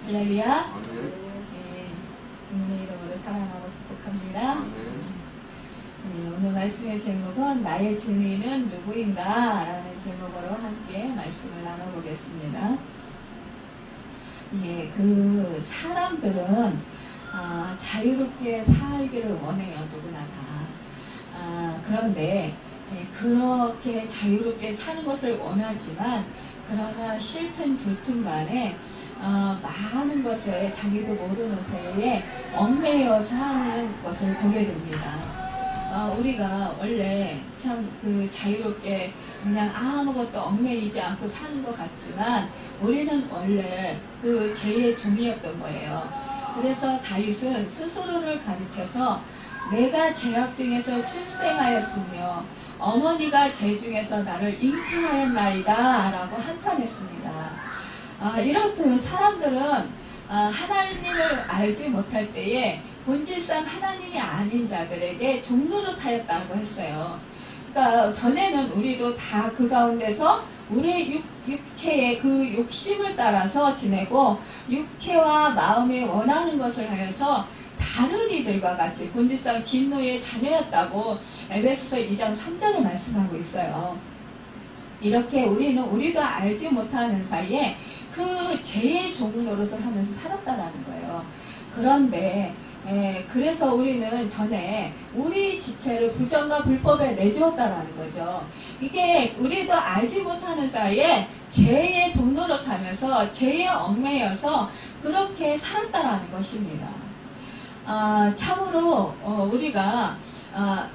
할렐루야. 예, 주님의 이름으로 사랑하고 축복합니다. 예, 오늘 말씀의 제목은 나의 주님은 누구인가? 라는 제목으로 함께 말씀을 나눠보겠습니다. 예, 그 사람들은 자유롭게 살기를 원해요. 누구나 다. 그런데 그렇게 자유롭게 사는 것을 원하지만 그러나 싫든 좋든 간에 많은 것에 자기도 모르는 새에 얽매여 사는 것을 보게 됩니다. 우리가 원래 참 그 자유롭게 그냥 아무것도 얽매이지 않고 사는 것 같지만 우리는 원래 그 죄의 종이었던 거예요. 그래서 다윗은 스스로를 가리켜서 내가 죄악 중에서 출생하였으며 어머니가 죄 중에서 나를 잉태하였나이다 라고 한탄했습니다. 이렇듯 사람들은 하나님을 알지 못할 때에 본질상 하나님이 아닌 자들에게 종노릇하였다고 했어요. 그러니까 전에는 우리도 다 그 가운데서 우리의 육체의 그 욕심을 따라서 지내고 육체와 마음이 원하는 것을 하여서 다른 이들과 같이 본질상 진노의 자녀였다고 에베소서 2장 3절에 말씀하고 있어요. 이렇게 우리도 알지 못하는 사이에 그 죄의 종을 노릇을 하면서 살았다라는 거예요. 그런데 그래서 우리는 전에 우리 지체를 부정과 불법에 내주었다라는 거죠. 이게 우리도 알지 못하는 사이에 죄의 종 노릇하면서 죄에 얽매여서 그렇게 살았다라는 것입니다. 참으로 우리가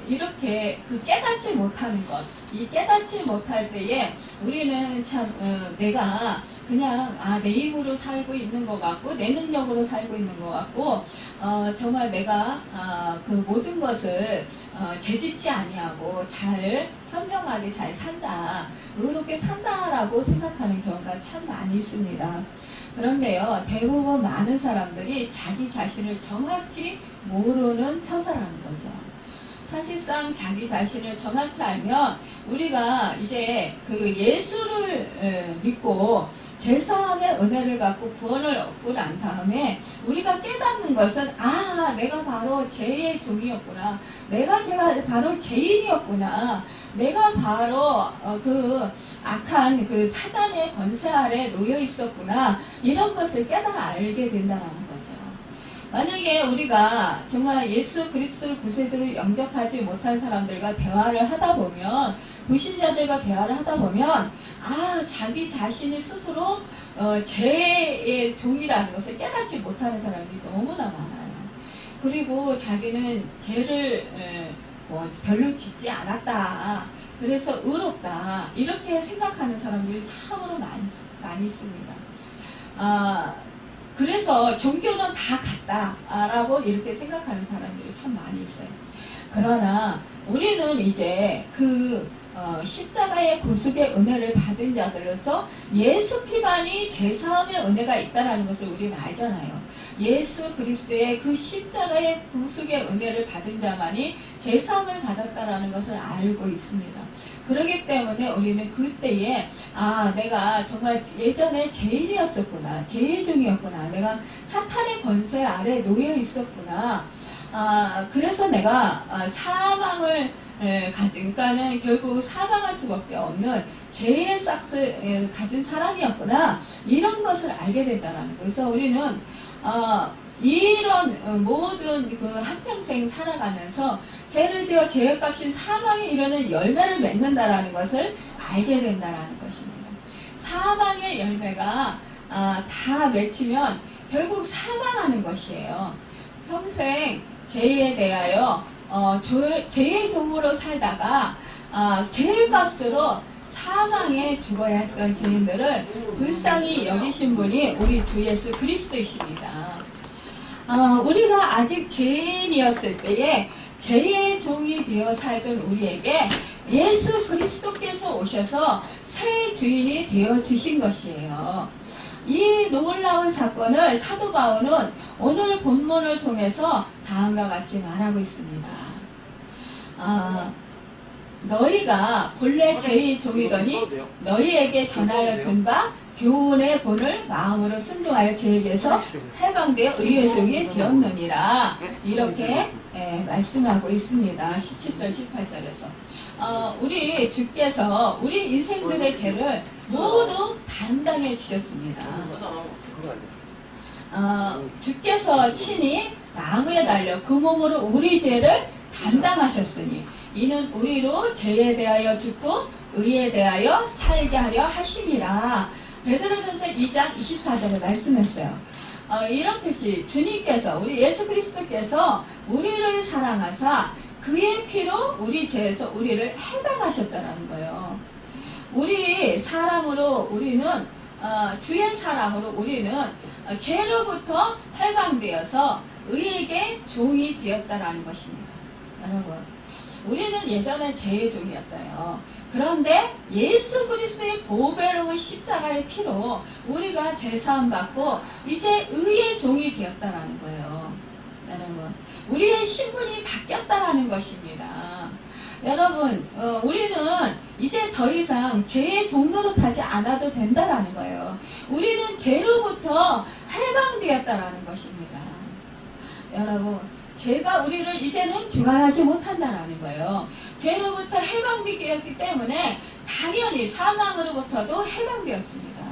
이렇게 그 깨닫지 못하는 것, 이 깨닫지 못할 때에 우리는 참 내가 그냥 내 힘으로 살고 있는 것 같고 내 능력으로 살고 있는 것 같고 정말 내가 그 모든 것을 죄짓지 아니하고 잘 현명하게 잘 산다, 의롭게 산다라고 생각하는 경우가 참 많이 있습니다. 그런데요, 대부분 많은 사람들이 자기 자신을 정확히 모르는 처사라는 거죠. 사실상 자기 자신을 정확히 알면 우리가 이제 그 예수를 믿고 제사함의 은혜를 받고 구원을 얻고 난 다음에 우리가 깨닫는 것은 내가 바로 죄의 종이었구나, 내가 바로 죄인이었구나, 내가 바로 그 악한 그 사단의 권세 아래 놓여 있었구나, 이런 것을 깨달아 알게 된다는 거죠. 만약에 우리가 정말 예수 그리스도를 구세주로 영접하지 못한 사람들과 대화를 하다 보면, 불신자들과 대화를 하다 보면 자기 자신이 스스로 죄의 종이라는 것을 깨닫지 못하는 사람들이 너무나 많아요. 그리고 자기는 죄를 별로 짓지 않았다, 그래서 의롭다, 이렇게 생각하는 사람들이 참으로 많이 있습니다. 그래서 종교는 다 같다라고 이렇게 생각하는 사람들이 참 많이 있어요. 그러나 우리는 이제 그 십자가의 구속의 은혜를 받은 자들로서 예수 피만이 제사함의 은혜가 있다는 것을 우리는 알잖아요. 예수 그리스도의 그 십자가의 구속의 은혜를 받은 자만이 제사함을 받았다는 것을 알고 있습니다. 그렇기 때문에 우리는 그때에 내가 정말 예전에 죄인이었었구나, 죄의 종이었구나, 내가 사탄의 권세 아래 놓여 있었구나, 그래서 내가 사망을 그러니까는 결국 사망할 수밖에 없는 죄의 싹을 가진 사람이었구나, 이런 것을 알게 된다는 거예요. 그래서 우리는 이런 모든 그 한평생 살아가면서 죄를 지어 죄의 값인 사망에 이르는 열매를 맺는다라는 것을 알게 된다라는 것입니다. 사망의 열매가 다 맺히면 결국 사망하는 것이에요. 평생 죄에 대하여 죄의 종으로 살다가 죄의 값으로 사망에 죽어야 했던 죄인들을 불쌍히 여기신 분이 우리 주 예수 그리스도이십니다. 우리가 아직 죄인이었을 때에 죄의 종이 되어 살던 우리에게 예수 그리스도께서 오셔서 새 주인이 되어 주신 것이에요. 이 놀라운 사건을 사도 바울은 오늘 본문을 통해서 다음과 같이 말하고 있습니다. 너희가 본래 죄의 종이더니 너희에게 전하여 준 바 교훈의 본을 마음으로 순종하여 죄에게서 해방되어 의의 종이 되었느니라. 이렇게 말씀하고 있습니다. 17절 18절에서 우리 주께서 우리 인생들의 죄를 모두 담당해 주셨습니다. 주께서 친히 나무에 달려 그 몸으로 우리 죄를 담당하셨으니 이는 우리로 죄에 대하여 죽고 의에 대하여 살게 하려 하심이라. 베드로전서 2장 24절에 말씀했어요. 이런 뜻이 주님께서 우리 예수 그리스도께서 우리를 사랑하사 그의 피로 우리 죄에서 우리를 해방하셨다는 거예요. 우리 사랑으로 우리는 주의 사랑으로 우리는 죄로부터 해방되어서 의에게 종이 되었다라는 것입니다. 여러분, 우리는 예전에 죄의 종이었어요. 그런데 예수 그리스도의 보배로운 십자가의 피로 우리가 죄사함 받고 이제 의의 종이 되었다라는 거예요. 여러분, 우리의 신분이 바뀌었다라는 것입니다. 여러분, 우리는 이제 더 이상 죄의 종로로 타지 않아도 된다라는 거예요. 우리는 죄로부터 해방되었다라는 것입니다. 여러분, 죄가 우리를 이제는 주관하지 못한다라는 거예요. 죄로부터 해방되었기 때문에 당연히 사망으로부터도 해방되었습니다.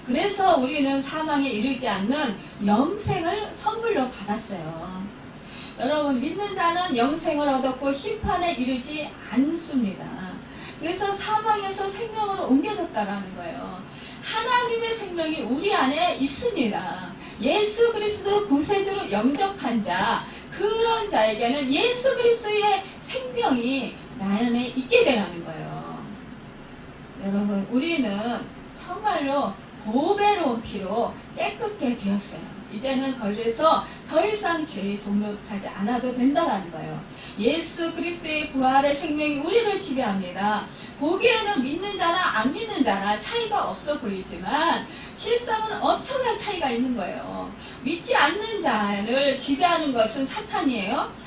그래서 우리는 사망에 이르지 않는 영생을 선물로 받았어요. 여러분, 믿는 자는 영생을 얻었고 심판에 이르지 않습니다. 그래서 사망에서 생명으로 옮겨졌다라는 거예요. 하나님의 생명이 우리 안에 있습니다. 예수 그리스도를 구세주로 영접한 자, 그런 자에게는 예수 그리스도의 생명이 나 안에 있게 되라는 거예요. 여러분, 우리는 정말로 보배로운 피로 깨끗게 되었어요. 이제는 걸려서 더 이상 죄의 종로로 타지 않아도 된다라는 거예요. 예수 그리스도의 부활의 생명이 우리를 지배합니다. 보기에는 믿는 자나 안 믿는 자나 차이가 없어 보이지만 실상은 엄청난 차이가 있는 거예요. 믿지 않는 자를 지배하는 것은 사탄이에요.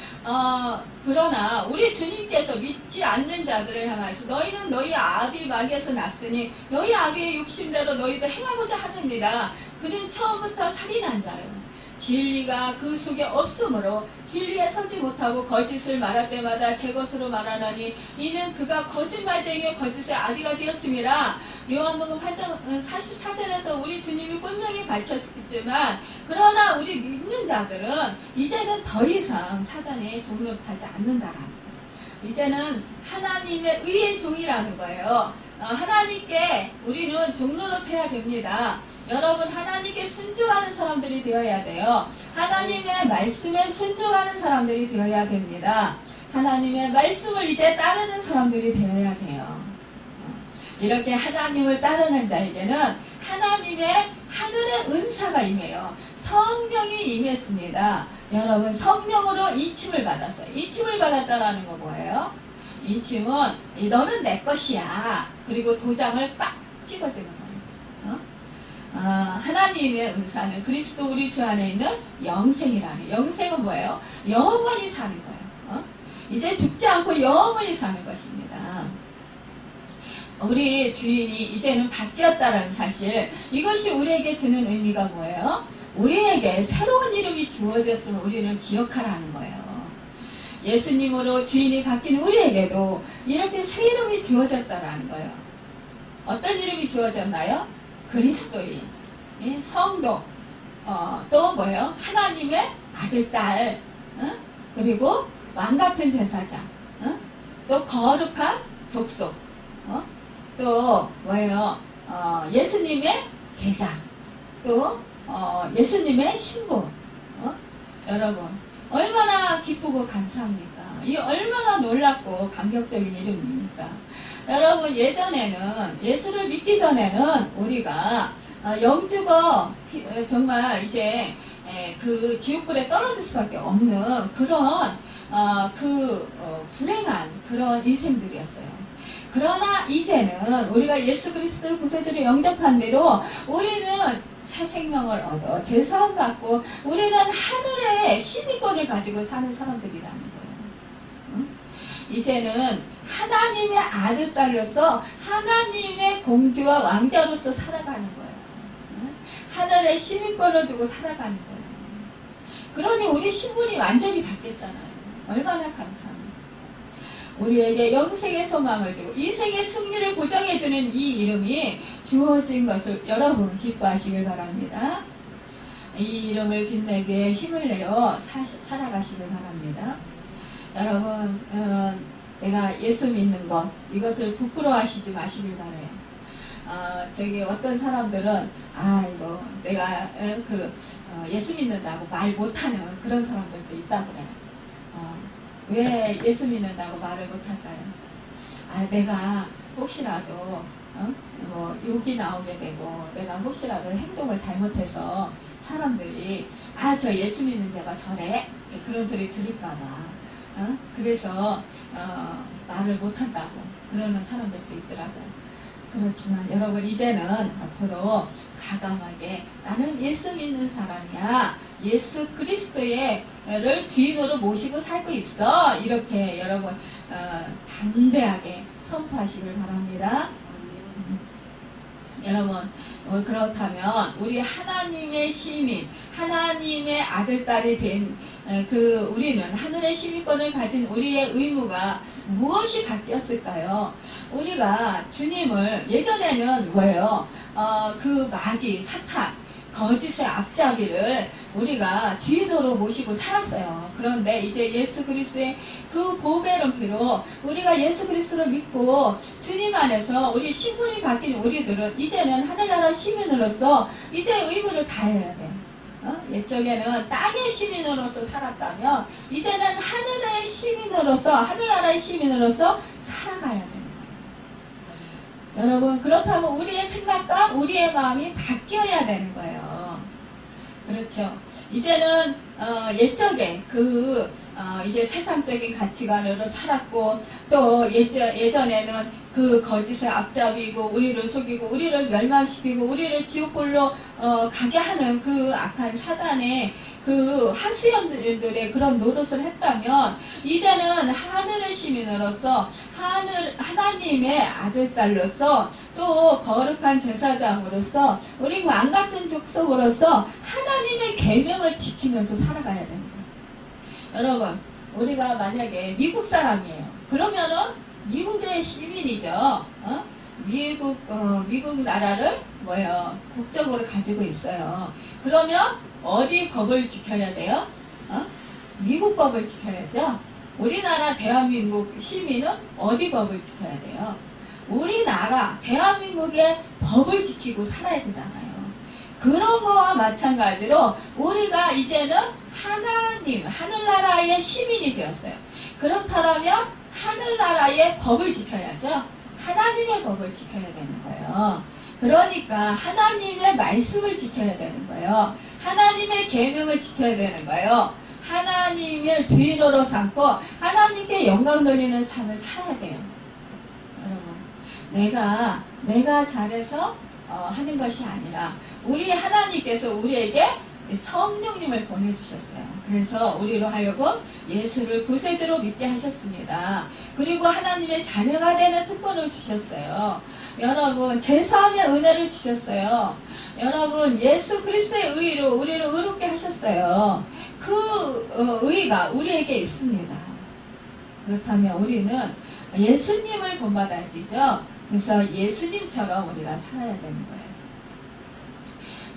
그러나 우리 주님께서 믿지 않는 자들을 향해서 너희는 너희 아비 마귀에서 났으니 너희 아비의 욕심대로 너희도 행하고자 하느니라. 그는 처음부터 살인한 자요. 진리가 그 속에 없으므로 진리에 서지 못하고 거짓을 말할 때마다 제 것으로 말하나니 이는 그가 거짓말쟁이의 거짓의 아비가 되었습니다. 요한복음 8장 44절에서 우리 주님이 분명히 밝혔지만 그러나 우리 믿는 자들은 이제는 더 이상 사단의 종로를 타지 않는다라는 거예요. 이제는 하나님의 의의 종이라는 거예요. 하나님께 우리는 종로로 태야 됩니다. 여러분, 하나님께 순종하는 사람들이 되어야 돼요. 하나님의 말씀에 순종하는 사람들이 되어야 됩니다. 하나님의 말씀을 이제 따르는 사람들이 되어야 돼요. 이렇게 하나님을 따르는 자에게는 하나님의 하늘의 은사가 임해요. 성령이 임했습니다. 여러분, 성령으로 인침을 받았어요. 인침을 받았다라는 거 뭐예요? 인침은 너는 내 것이야. 그리고 도장을 빡 찍어주는 거예요. 하나님의 은사는 그리스도 우리 주 안에 있는 영생이라는. 영생은 뭐예요? 영원히 사는 거예요. 이제 죽지 않고 영원히 사는 것입니다. 우리 주인이 이제는 바뀌었다는 사실, 이것이 우리에게 주는 의미가 뭐예요? 우리에게 새로운 이름이 주어졌음을 우리는 기억하라는 거예요. 예수님으로 주인이 바뀐 우리에게도 이렇게 새 이름이 주어졌다는 거예요. 어떤 이름이 주어졌나요? 그리스도인, 성도, 또 뭐예요? 하나님의 아들, 딸, 그리고 왕같은 제사장, 또 거룩한 족속, 또 뭐예요? 예수님의 제자, 또 예수님의 신부. 여러분, 얼마나 기쁘고 감사합니까? 이 얼마나 놀랍고 감격적인 이름입니까? 여러분, 예전에는, 예수를 믿기 전에는 우리가 영주거 정말 이제 그 지옥불에 떨어질 수밖에 없는 그런 불행한 그런 인생들이었어요. 그러나 이제는 우리가 예수 그리스도를 구세주로 영접한 대로 우리는 새 생명을 얻어 죄사함 받고 우리는 하늘의 시민권을 가지고 사는 사람들이라는 거예요. 이제는 하나님의 아들, 딸로서 하나님의 공주와 왕자로서 살아가는 거예요. 하늘의 시민권을 두고 살아가는 거예요. 그러니 우리 신분이 완전히 바뀌었잖아요. 얼마나 감사합니다. 우리에게 영생의 소망을 주고 인생의 승리를 보장해주는 이 이름이 주어진 것을 여러분 기뻐하시길 바랍니다. 이 이름을 빛내기 위해 힘을 내어 살아가시길 바랍니다. 여러분 내가 예수 믿는 것 이것을 부끄러워하시지 마시길 바래요. 저기 어떤 사람들은 이거 내가 예수 믿는다고 말 못하는 그런 사람들도 있다고 그래요. 왜 예수 믿는다고 말을 못할까요? 내가 혹시라도 뭐 욕이 나오게 되고 내가 혹시라도 행동을 잘못해서 사람들이 저 예수 믿는 자가 저래 그런 소리 들을까봐 그래서 말을 못한다고 그러는 사람들도 있더라고요. 그렇지만 여러분 이제는 앞으로 과감하게 나는 예수 믿는 사람이야. 예수 그리스도를 주인으로 모시고 살고 있어. 이렇게 여러분 담대하게 선포하시길 바랍니다. 여러분 그렇다면 우리 하나님의 시민, 하나님의 아들, 딸이 된 우리는 하늘의 시민권을 가진 우리의 의무가 무엇이 바뀌었을까요? 우리가 주님을 예전에는 뭐예요? 그 마귀, 사탄, 거짓의 앞잡이를 우리가 주인으로 모시고 살았어요. 그런데 이제 예수 그리스도의 그 보배로운 피로 우리가 예수 그리스도를 믿고 주님 안에서 우리 신분이 바뀐 우리들은 이제는 하늘나라 시민으로서 이제 의무를 다해야 돼. 옛적에는 땅의 시민으로서 살았다면 이제는 하늘의 시민으로서 하늘나라의 시민으로서 살아가야 됩니다. 여러분 그렇다면 우리의 생각과 우리의 마음이 바뀌어야 되는 거예요. 그렇죠. 이제는 옛적에 이제 세상적인 가치관으로 살았고 또 예전에는 그 거짓의 앞잡이고 우리를 속이고 우리를 멸망시키고 우리를 지옥불로 가게 하는 그 악한 사단의 그 하수연들의 그런 노릇을 했다면 이제는 하늘의 시민으로서 하나님의 아들, 딸로서 또 거룩한 제사장으로서 우리 왕같은 족속으로서 하나님의 계명을 지키면서 살아가야 됩니다. 여러분 우리가 만약에 미국 사람이에요. 그러면은 미국의 시민이죠. 미국 나라를 국적으로 가지고 있어요. 그러면 어디 법을 지켜야 돼요? 미국 법을 지켜야죠. 우리나라 대한민국 시민은 어디 법을 지켜야 돼요? 우리나라 대한민국의 법을 지키고 살아야 되잖아요. 그런 거와 마찬가지로 우리가 이제는 하늘나라의 시민이 되었어요. 그렇다면 하늘나라의 법을 지켜야죠. 하나님의 법을 지켜야 되는 거예요. 그러니까 하나님의 말씀을 지켜야 되는 거예요. 하나님의 계명을 지켜야 되는 거예요. 하나님을 주인으로 삼고 하나님께 영광 돌리는 삶을 살아야 돼요. 여러분 내가 잘해서 하는 것이 아니라 우리 하나님께서 우리에게 성령님을 보내주셨어요. 그래서 우리로 하여금 예수를 구세주로 믿게 하셨습니다. 그리고 하나님의 자녀가 되는 특권을 주셨어요. 여러분 제사함의 은혜를 주셨어요. 여러분 예수 그리스도의 의로 우리를 의롭게 하셨어요. 그 의가 우리에게 있습니다. 그렇다면 우리는 예수님을 본받아야 되죠. 그래서 예수님처럼 우리가 살아야 되는 거예요.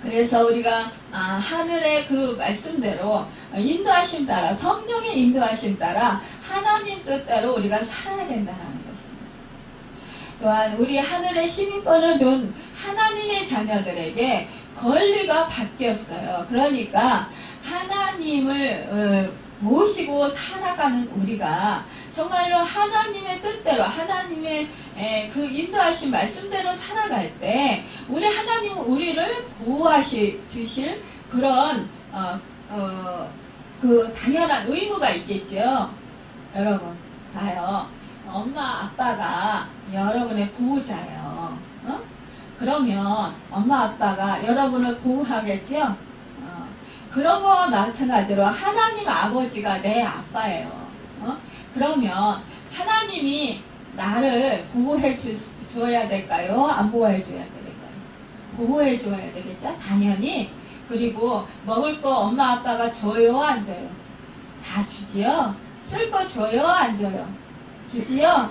그래서 우리가 하늘의 그 말씀대로 인도하심 따라 성령의 인도하심 따라 하나님 뜻대로 우리가 살아야 된다는 것입니다. 또한 우리 하늘의 시민권을 둔 하나님의 자녀들에게 권리가 바뀌었어요. 그러니까 하나님을 모시고 살아가는 우리가 정말로 하나님의 뜻대로 하나님의 그 인도하신 말씀대로 살아갈 때 우리 하나님은 우리를 보호하실 그런 그 당연한 의무가 있겠죠. 여러분 봐요. 엄마 아빠가 여러분의 보호자예요. 그러면 엄마 아빠가 여러분을 보호하겠죠. 그런 거와 마찬가지로 하나님 아버지가 내 아빠예요. 그러면 하나님이 나를 보호해 줘야 될까요? 안 보호해 줘야 될까요? 보호해 줘야 되겠죠? 당연히. 그리고 먹을 거 엄마 아빠가 줘요? 안 줘요? 다 주지요? 쓸 거 줘요? 안 줘요? 주지요?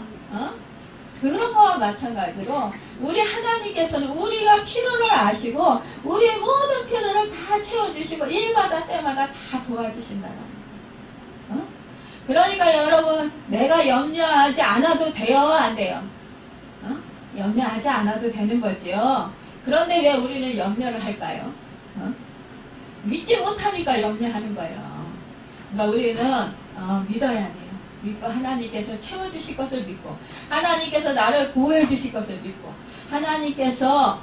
그런 거와 마찬가지로 우리 하나님께서는 우리가 필요를 아시고 우리의 모든 필요를 다 채워주시고 일마다 때마다 다 도와주신다는 거예요. 그러니까 여러분, 내가 염려하지 않아도 돼요? 안 돼요? 염려하지 않아도 되는 거지요. 그런데 왜 우리는 염려를 할까요? 믿지 못하니까 염려하는 거예요. 그러니까 우리는 믿어야 돼요. 믿고 하나님께서 채워주실 것을 믿고 하나님께서 나를 보호해 주실 것을 믿고 하나님께서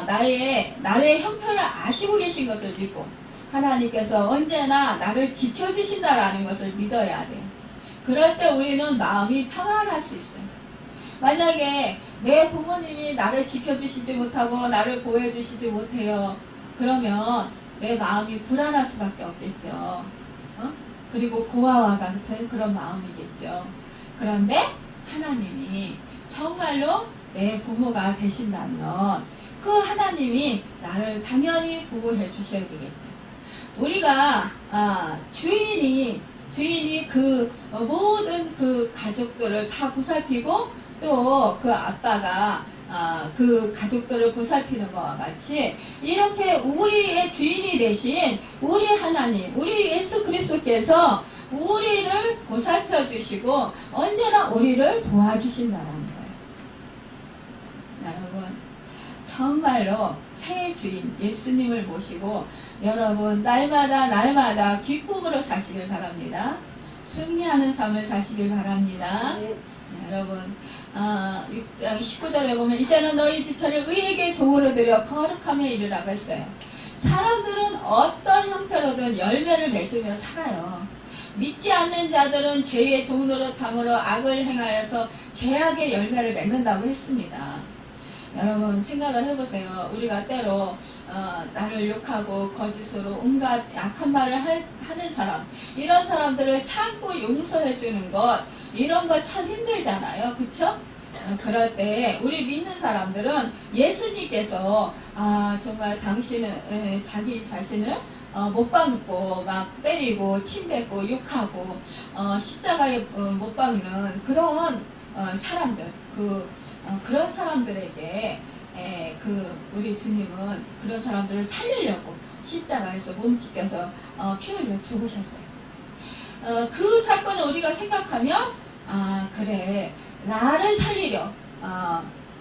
나의 형편을 아시고 계신 것을 믿고 하나님께서 언제나 나를 지켜주신다라는 것을 믿어야 돼요. 그럴 때 우리는 마음이 평안할 수 있어요. 만약에 내 부모님이 나를 지켜주시지 못하고 나를 보호해 주시지 못해요. 그러면 내 마음이 불안할 수밖에 없겠죠. 그리고 고아와 같은 그런 마음이겠죠. 그런데 하나님이 정말로 내 부모가 되신다면 그 하나님이 나를 당연히 보호해 주셔야 되겠죠. 우리가 주인이 그 모든 그 가족들을 다 보살피고 또 그 아빠가 그 가족들을 보살피는 것과 같이 이렇게 우리의 주인이 되신 우리 하나님, 우리 예수 그리스도께서 우리를 보살펴 주시고 언제나 우리를 도와주신다는 거예요. 여러분, 정말로 새 주인 예수님을 모시고 여러분 날마다 기쁨으로 사시길 바랍니다. 승리하는 삶을 사시길 바랍니다. 여러분, 6장 19절에 보면 이제는 너희 지체를 의에게 종으로 드려 거룩함에 이르라고 했어요. 사람들은 어떤 형태로든 열매를 맺으며 살아요. 믿지 않는 자들은 죄의 종노릇함으로 악을 행하여서 죄악의 열매를 맺는다고 했습니다. 여러분 생각을 해보세요. 우리가 때로 나를 욕하고 거짓으로 온갖 약한 말을 하는 사람, 이런 사람들을 참고 용서해주는 것, 이런 거 참 힘들잖아요. 그쵸? 그럴 때 우리 믿는 사람들은 예수님께서 정말 당신은 자기 자신을 못 박고 막 때리고 침뱉고 욕하고 십자가에 못 박는 그런 사람들, 그런 사람들에게 우리 주님은 그런 사람들을 살리려고 십자가에서 몸집혀서 피 흘려 죽으셨어요. 그 사건을 우리가 생각하면 그래, 나를 살리려,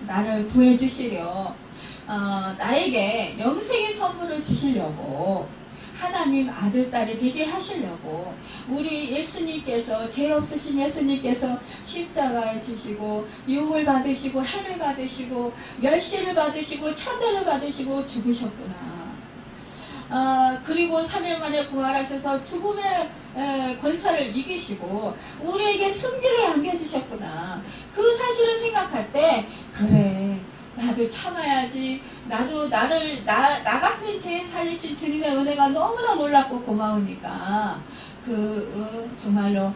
나를 구해주시려, 나에게 영생의 선물을 주시려고, 하나님 아들, 딸이 되게 하시려고 우리 예수님께서, 죄 없으신 예수님께서 십자가에 지시고 유혹을 받으시고 해를 받으시고 멸시를 받으시고 차대를 받으시고 죽으셨구나. 그리고 3일 만에 부활하셔서 죽음의 권세를 이기시고 우리에게 승리를 안겨주셨구나. 그 사실을 생각할 때 그래, 나도 참아야지. 나도 나 같은 죄 살리신 주님의 은혜가 너무나 놀랍고 고마우니까 정말로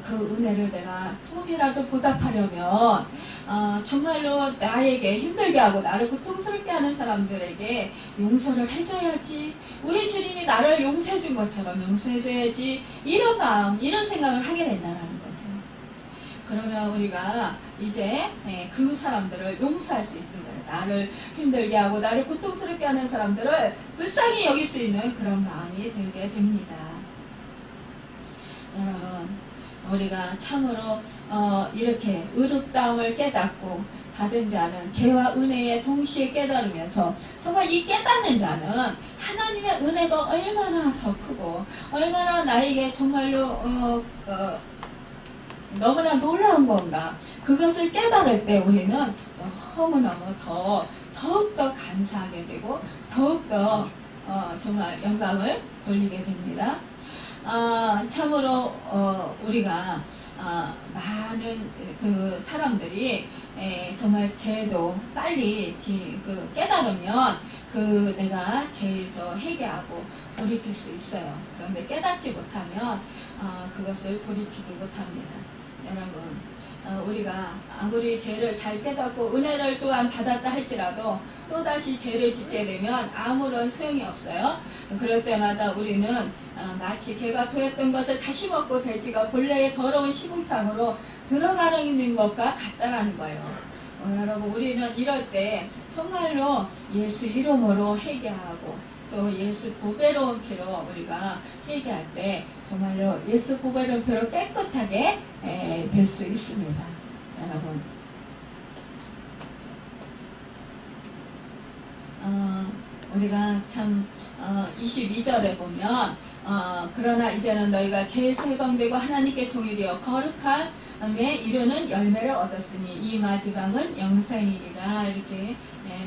그 은혜를 내가 조금이라도 보답하려면 정말로 나에게 힘들게 하고 나를 고통스럽게 하는 사람들에게 용서를 해줘야지. 우리 주님이 나를 용서해 준 것처럼 용서해줘야지. 이런 마음, 이런 생각을 하게 된다는 거죠. 그러면 우리가 이제 그 사람들을 용서할 수 있는 거예요. 나를 힘들게 하고 나를 고통스럽게 하는 사람들을 불쌍히 여길 수 있는 그런 마음이 들게 됩니다. 여러분, 우리가 참으로 이렇게 의롭다움을 깨닫고 받은 자는 죄와 은혜에 동시에 깨달으면서 정말 이 깨닫는 자는 하나님의 은혜가 얼마나 더 크고 얼마나 나에게 정말로 너무나 놀라운 건가, 그것을 깨달을 때 우리는 너무너무 더욱더 감사하게 되고 더욱더 정말 영광을 돌리게 됩니다. 참으로 우리가 많은 그 사람들이 정말 죄도 빨리 깨달으면 내가 죄에서 회개하고 돌이킬 수 있어요. 그런데 깨닫지 못하면 그것을 돌이키지 못합니다. 여러분, 우리가 아무리 죄를 잘 깨닫고 은혜를 또한 받았다 할지라도 또다시 죄를 짓게 되면 아무런 소용이 없어요. 그럴 때마다 우리는 마치 개가 토했던 것을 다시 먹고 돼지가 본래의 더러운 시궁창으로 들어가는 것과 같다라는 거예요. 여러분, 우리는 이럴 때 정말로 예수 이름으로 회개하고 또 예수 보배로운 피로 우리가 회개할 때 정말로 예수 보배로운 피로 깨끗하게 될 수 있습니다. 여러분, 우리가 참 22절에 보면 그러나 이제는 너희가 제3방되고 하나님께 종이 되어 거룩함에 이르는 열매를 얻었으니 이 마지막은 영생이니라 이렇게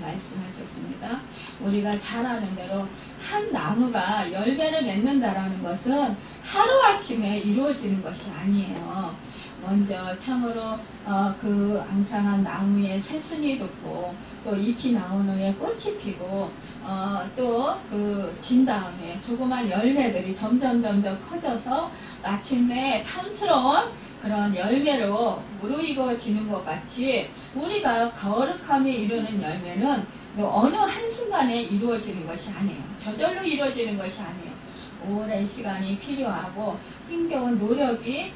말씀하셨습니다. 우리가 잘 아는 대로 한 나무가 열매를 맺는다라는 것은 하루아침에 이루어지는 것이 아니에요. 먼저 참으로 그 앙상한 나무에 새순이 돋고 또 잎이 나온 후에 꽃이 피고 또 그 진 다음에 조그만 열매들이 점점 커져서 마침내 탐스러운 그런 열매로 무르익어지는 것 같이 우리가 거룩함에 이르는 열매는 어느 한순간에 이루어지는 것이 아니에요. 저절로 이루어지는 것이 아니에요. 오랜 시간이 필요하고 힘겨운 노력이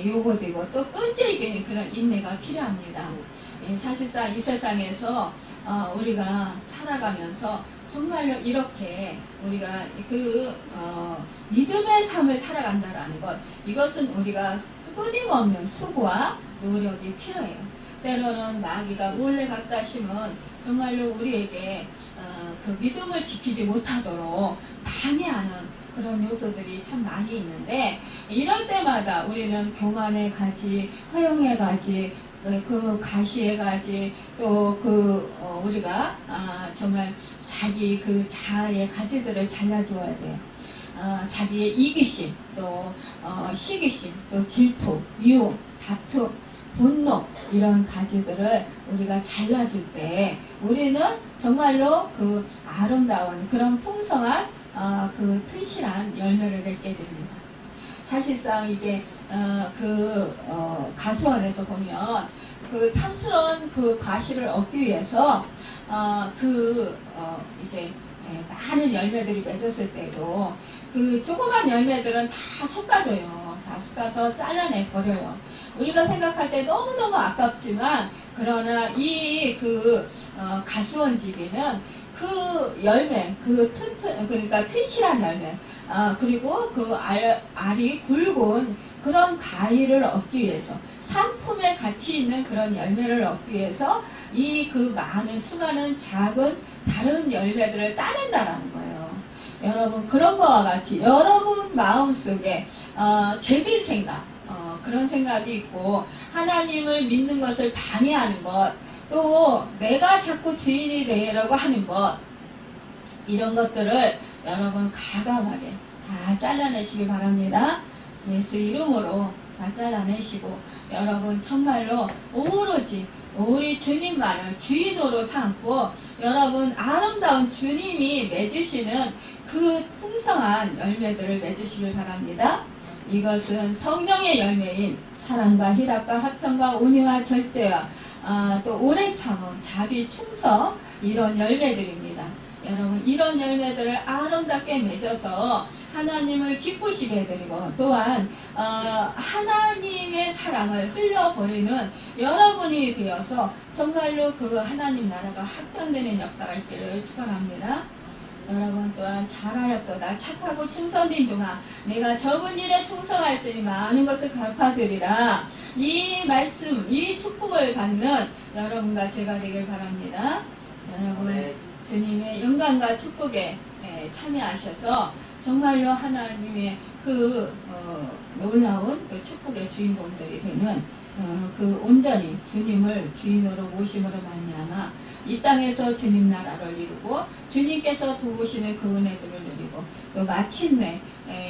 요구되고 또 끈질긴 그런 인내가 필요합니다. 사실상 이 세상에서 우리가 살아가면서 정말로 이렇게 우리가 믿음의 삶을 살아간다라는 것, 이것은 우리가 끊임없는 수고와 노력이 필요해요. 때로는 마귀가 몰래 갖다 심은 정말로 우리에게 그 믿음을 지키지 못하도록 방해하는 그런 요소들이 참 많이 있는데, 이럴 때마다 우리는 교만의 가지, 허영의 가지, 그 가시의 가지, 또 우리가 정말 자기 그 자아의 가지들을 잘라주어야 돼요. 자기의 이기심, 또 시기심, 또 질투, 미움, 다툼, 분노, 이런 가지들을 우리가 잘라줄 때 우리는 정말로 그 아름다운 그런 풍성한 그 튼실한 열매를 맺게 됩니다. 사실상 이게 가수원에서 보면 그 탐스러운 그 과실을 얻기 위해서 이제 많은 열매들이 맺었을 때도 그 조그만 열매들은 다 솎아줘요. 다 솎아서 잘라내 버려요. 우리가 생각할 때 너무너무 아깝지만, 그러나 이 가수원 집에는 그 열매, 그러니까 튼실한 열매, 그리고 그 알이 굵은 그런 과일을 얻기 위해서, 상품의 가치 있는 그런 열매를 얻기 위해서 이 많은 수많은 작은 다른 열매들을 따낸다라는 거예요. 여러분, 그런 거와 같이 여러분 마음속에 죄된 생각, 그런 생각이 있고 하나님을 믿는 것을 방해하는 것, 또 내가 자꾸 주인이 되려고 하는 것, 이런 것들을 여러분 과감하게 다 잘라내시기 바랍니다. 예수 이름으로 다 잘라내시고 여러분 정말로 오로지 우리 주님만을 주인으로 삼고 여러분 아름다운 주님이 맺으시는 그 풍성한 열매들을 맺으시길 바랍니다. 이것은 성령의 열매인 사랑과 희락과 화평과 온유와 절제와 또 오래 참음, 자비, 충성, 이런 열매들입니다. 여러분, 이런 열매들을 아름답게 맺어서 하나님을 기쁘시게 해드리고 또한 하나님의 사랑을 흘려버리는 여러분이 되어서 정말로 그 하나님 나라가 확장되는 역사가 있기를 축원합니다. 여러분 또한 잘하였도다 착하고 충성된 종아, 내가 적은 일에 충성하였으니 많은 것을 갚아주리라. 이 말씀, 이 축복을 받는 여러분과 제가 되길 바랍니다. 여러분 주님의 영광과 축복에 참여하셔서 정말로 하나님의 놀라운 축복의 주인공들이 되는 온전히 주님을 주인으로 모심으로 말미암아 이 땅에서 주님 나라를 이루고 주님께서 도우시는 그 은혜들을 누리고 또 마침내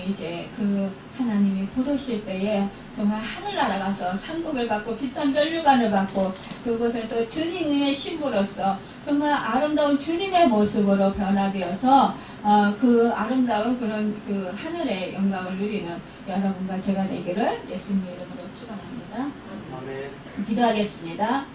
이제 그 하나님이 부르실 때에 정말 하늘나라 가서 상급을 받고 빛한 면류관을 받고 그곳에서 주님의 신부로서 정말 아름다운 주님의 모습으로 변화되어서 그 아름다운 그런 그 하늘의 영광을 누리는 여러분과 제가 되기를 예수님의 이름으로 축원합니다. 아멘. 기도하겠습니다.